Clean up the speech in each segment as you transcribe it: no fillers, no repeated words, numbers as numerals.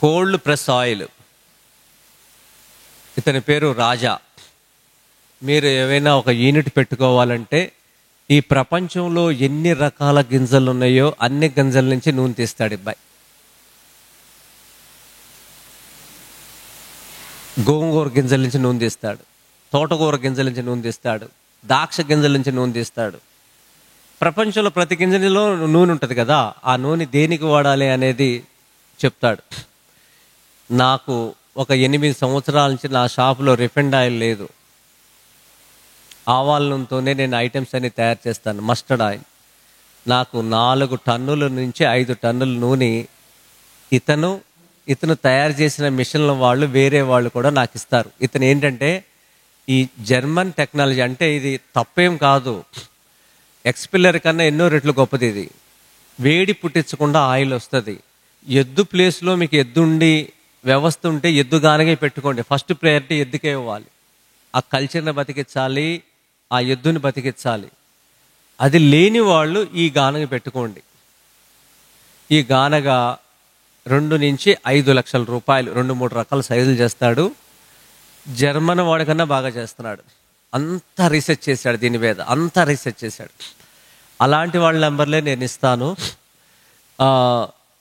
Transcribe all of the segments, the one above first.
Cold press oil. ఇతని పేరు రాజా. మీరు ఏవైనా ఒక యూనిట్ పెట్టుకోవాలంటే ఈ ప్రపంచంలో ఎన్ని రకాల గింజలు ఉన్నాయో అన్ని గింజల నుంచి నూనె తీస్తాడు అబ్బాయి. గోంగూర గింజల నుంచి నూనె తీస్తాడు, తోటకూర గింజల నుంచి నూనె తీస్తాడు, ద్రాక్ష గింజల నుంచి నూనె తీస్తాడు. ప్రపంచంలో ప్రతి గింజలో నూనె ఉంటుంది కదా, ఆ నూనె దేనికి వాడాలి అనేది చెప్తాడు. నాకు ఒక 8 సంవత్సరాల నుంచి నా షాపులో రిఫైండ్ ఆయిల్ లేదు. ఆవాల నూనెతోనే నేను ఐటమ్స్ అన్ని తయారు చేస్తాను. మస్టర్డ్ ఆయిల్ నాకు 4 టన్నుల నుంచి 5 టన్నుల నూనె ఇతను తయారు చేసిన మిషన్ల వాళ్ళు వేరే వాళ్ళు కూడా నాకు ఇస్తారు. ఇతను ఏంటంటే ఈ జర్మన్ టెక్నాలజీ, అంటే ఇది తప్పేం కాదు, ఎక్స్పిల్లర్ కన్నా ఎన్నో రెట్లు గొప్పది. ఇది వేడి పుట్టించకుండా ఆయిల్ వస్తుంది. ఎద్దు ప్లేస్లో మీకు ఎద్దు ఉండి వ్యవస్థ ఉంటే ఎద్దు గానగే పెట్టుకోండి. ఫస్ట్ ప్రయారిటీ ఎద్దుకే ఇవ్వాలి. ఆ కల్చర్ని బతికించాలి, ఆ ఎద్దుని బతికించాలి. అది లేని వాళ్ళు ఈ గానగ పెట్టుకోండి. ఈ గానగ 2 నుంచి 5 లక్షల రూపాయలు, 2-3 రకాల సైజులు చేస్తాడు. జర్మన్ వాడికన్నా బాగా చేస్తున్నాడు. అంతా రీసెర్చ్ చేశాడు దీని మీద, అంతా రీసెర్చ్ చేశాడు. అలాంటి వాళ్ళ నెంబర్లే నేను ఇస్తాను.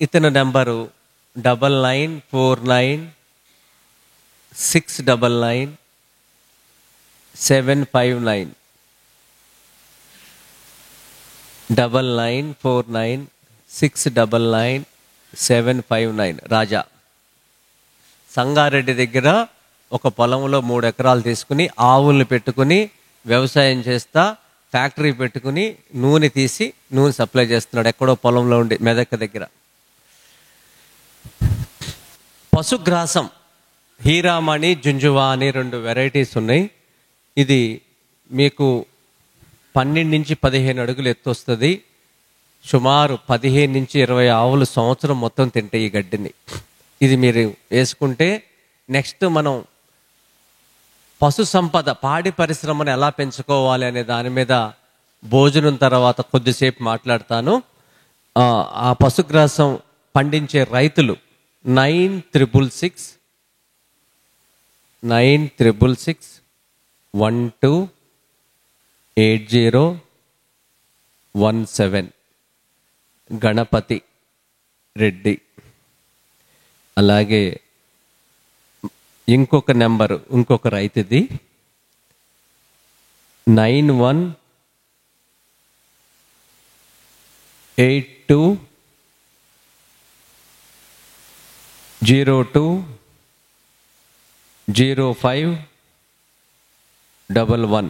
ఇతని నెంబరు 9949699759 9949699759. రాజా. సంగారెడ్డి దగ్గర ఒక పొలంలో 3 ఎకరాలు తీసుకుని ఆవుల్ని పెట్టుకుని వ్యవసాయం చేస్తా ఫ్యాక్టరీ పెట్టుకుని నూనె తీసి నూనె సప్లై చేస్తున్నాడు. ఎక్కడో పొలంలో ఉండి మెదక్ దగ్గర. పశుగ్రాసం హీరామణి, జుంజువా అని 2 వెరైటీస్ ఉన్నాయి. ఇది మీకు 12 నుంచి 15 అడుగులు ఎత్తు వస్తుంది. సుమారు 15 నుంచి 20 ఆవులు సంవత్సరం మొత్తం తింటాయి ఈ గడ్డిని. ఇది మీరు వేసుకుంటే నెక్స్ట్ మనం పశు సంపద, పాడి పరిశ్రమను ఎలా పెంచుకోవాలి అనే దాని మీద భోజనం తర్వాత కొద్దిసేపు మాట్లాడతాను. ఆ పశుగ్రాసం పండించే రైతులు 9696128017 గణపతి రెడ్డి. అలాగే ఇంకొక నెంబరు, ఇంకొక రైతుది 9182020511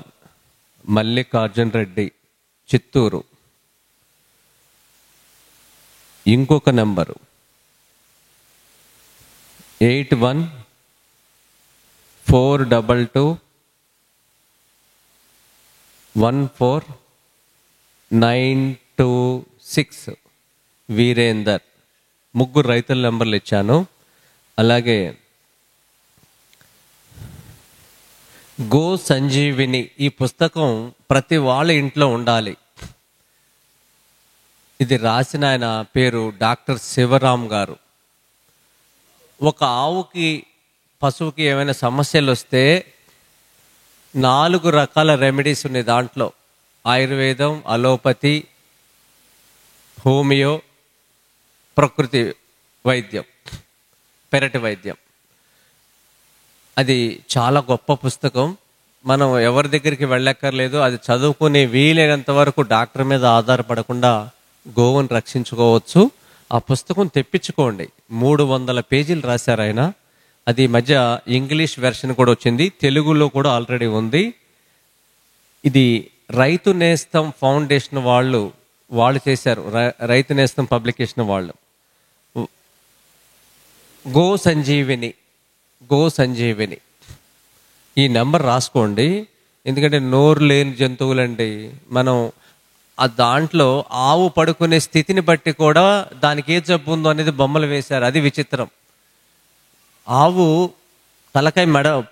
మల్లికార్జున్ రెడ్డి, చిత్తూరు. ఇంకొక నెంబరు 8142114926 వీరేందర్. 3 రైతుల నెంబర్లు ఇచ్చాను. అలాగే గో సంజీవిని, ఈ పుస్తకం ప్రతి వాళ్ళ ఇంట్లో ఉండాలి. ఇది రాసిన ఆయన పేరు డాక్టర్ శివరామ్ గారు. ఒక ఆవుకి పశువుకి ఏమైనా సమస్యలు వస్తే 4 రకాల రెమెడీస్ ఉన్నాయి దాంట్లో. ఆయుర్వేదం, అలోపతి, హోమియో, ప్రకృతి వైద్యం, పెరటి వైద్యం. అది చాలా గొప్ప పుస్తకం. మనం ఎవరి దగ్గరికి వెళ్ళక్కర్లేదు. అది చదువుకుని వీలైనంత వరకు డాక్టర్ మీద ఆధారపడకుండా గోవును రక్షించుకోవచ్చు. ఆ పుస్తకం తెప్పించుకోండి. 300 పేజీలు రాశారు ఆయన. అది మధ్య ఇంగ్లీష్ వెర్షన్ కూడా వచ్చింది, తెలుగులో కూడా ఆల్రెడీ ఉంది. ఇది రైతు నేస్తం ఫౌండేషన్ వాళ్ళు చేశారు. రైతు నేస్తం పబ్లికేషన్ వాళ్ళు. గో సంజీవిని ఈ నెంబర్ రాసుకోండి. ఎందుకంటే నోరు లేని జంతువులండి. మనం ఆ దాంట్లో ఆవు పడుకునే స్థితిని బట్టి కూడా దానికి ఏ జబ్బు ఉందో అనేది బొమ్మలు వేశారు. అది విచిత్రం. ఆవు తలకాయ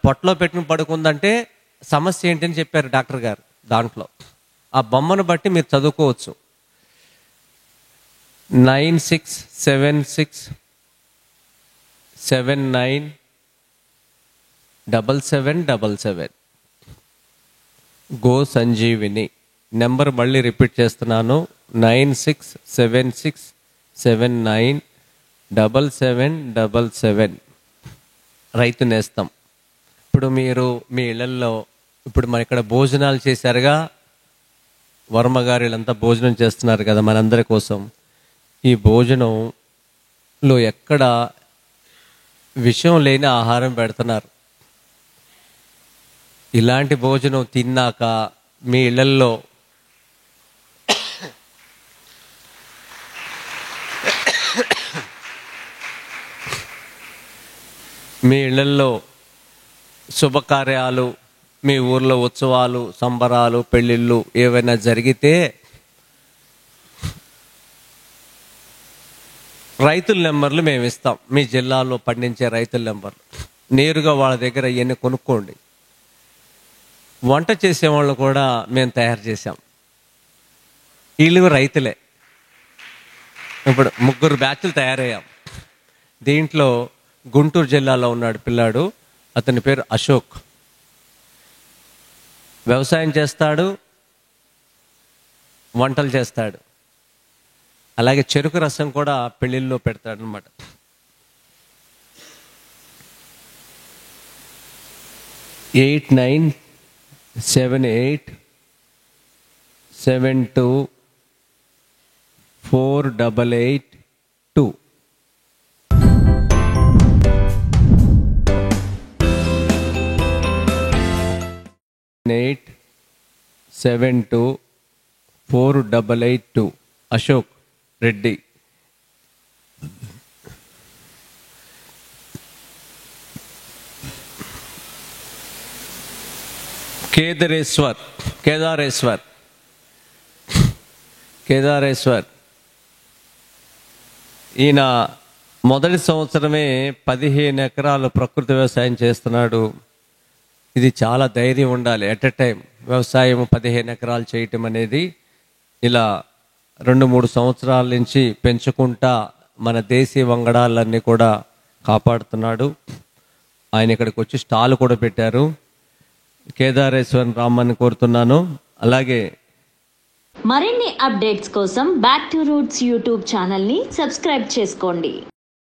పొట్టలో పెట్టుకుని పడుకుందంటే సమస్య ఏంటని చెప్పారు డాక్టర్ గారు దాంట్లో. ఆ బొమ్మను బట్టి మీరు చదువుకోవచ్చు. 9676 797777. గో సంజీవిని నెంబర్ మళ్ళీ రిపీట్ చేస్తున్నాను, 9676797777. రైతు నేస్తం. ఇప్పుడు మీరు మీ ఇళ్లల్లో ఇప్పుడు మన ఇక్కడ భోజనాలు చేశారుగా, వర్మ గారు వీళ్ళంతా భోజనం చేస్తున్నారు కదా మనందరి కోసం. ఈ భోజనంలో ఎక్కడ విషం లేని ఆహారం పెడుతున్నారు. ఇలాంటి భోజనం తిన్నాక మీ ఇళ్లల్లో శుభకార్యాలు, మీ ఊర్లో ఉత్సవాలు, సంబరాలు, పెళ్ళిళ్ళు ఏవైనా జరిగితే రైతుల నెంబర్లు మేము ఇస్తాం. మీ జిల్లాలో పండించే రైతుల నెంబర్లు నేరుగా వాళ్ళ దగ్గర ఇవన్నీ కొనుక్కోండి. వంట చేసేవాళ్ళు కూడా మేము తయారు చేసాం. వీళ్ళు రైతులే. ఇప్పుడు 3 బ్యాచ్లు తయారయ్యాం. దీంట్లో గుంటూరు జిల్లాలో ఉన్నాడు పిల్లాడు, అతని పేరు అశోక్. వ్యవసాయం చేస్తాడు, వంటలు చేస్తాడు, అలాగే చెరుకు రసం కూడా పెళ్ళిళ్ళలో పెడతాడు అనమాట. ఎయిట్ 978724882. 8724882. అశోక్ రెడ్డి. కేదారేశ్వర్ ఈయన మొదటి సంవత్సరమే 15 ఎకరాలు ప్రకృతి వ్యవసాయం చేస్తున్నాడు. ఇది చాలా ధైర్యం ఉండాలి. ఎట్ ఎ టైం వ్యవసాయం 15 ఎకరాలు చేయటం అనేది. ఇలా 2-3 సంవత్సరాల నుంచి పెంచుకుంటా మన దేశీయ వంగడాలన్నీ కూడా కాపాడుతున్నాడు. ఆయన ఇక్కడికి వచ్చి స్టాల్ కూడా పెట్టారు. కేదారేశ్వరన్ రామ్మని కోరుతున్నాను. అలాగే మరిన్ని అప్డేట్స్ కోసం బ్యాక్ టు రూట్స్ యూట్యూబ్ ఛానల్ని సబ్స్క్రైబ్ చేసుకోండి.